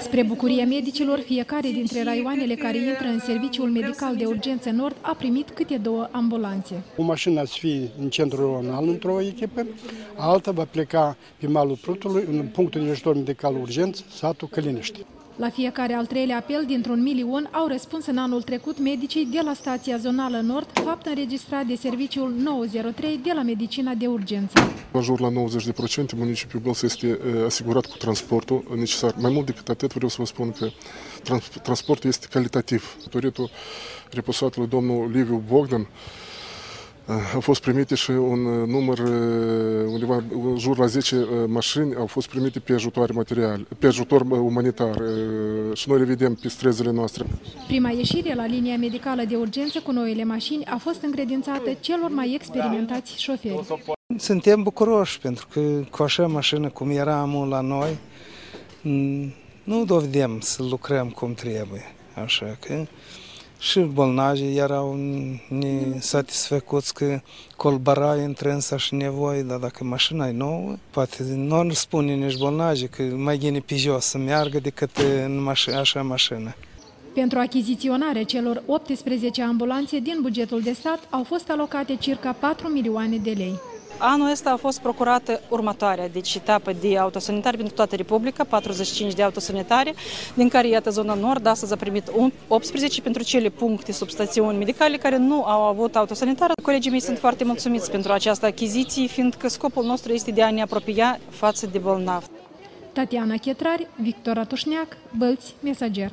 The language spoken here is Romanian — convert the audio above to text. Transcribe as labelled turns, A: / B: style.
A: Spre bucuria medicilor, fiecare dintre raioanele care intră în serviciul medical de urgență Nord a primit câte 2 ambulanțe.
B: O mașină să fie în centrul regional într-o echipă, alta va pleca pe malul Prutului, în punctul de ajutor medical urgent, satul Căliniști.
A: La fiecare al 3-lea apel dintr-un milion au răspuns în anul trecut medicii de la stația zonală Nord, fapt înregistrat de serviciul 903 de la medicina de urgență.
C: În jur la 90% municipiul Bălți este asigurat cu transportul necesar. Mai mult decât atât vreau să vă spun că transportul este calitativ. Datorită reposatului domnul Liviu Bogdan au fost primite și un număr, undeva în jur la 10 mașini au fost primite pe ajutoare materiale, pe ajutor umanitar și noi le vedem pe străzile noastre.
A: Prima ieșire la linia medicală de urgență cu noile mașini a fost încredințată celor mai experimentați șoferi.
D: Suntem bucuroși pentru că cu așa mașină cum eram la noi, nu dovedem să lucrăm cum trebuie, așa că și bolnavii erau nesatisfăcuți că colbăra intrânsa și nevoie, dar dacă mașina e nouă, poate nu spune nici bolnavii că mai bine pe jos să meargă decât în așa mașină.
A: Pentru achiziționarea celor 18 ambulanțe din bugetul de stat au fost alocate circa 4 milioane de lei.
E: Anul ăsta a fost procurată următoarea, deci etapă de autosanitare pentru toată Republica, 45 de autosanitare, din care, iată, zona Nord astăzi a primit 18 pentru cele puncte, substațiuni medicale care nu au avut autosanitară. Colegii mei sunt foarte mulțumiți pentru această achiziție, fiindcă scopul nostru este de a ne apropia față de bolnavi.
A: Tatiana Chetrari, Victor Atușneac, Bălți, Mesager.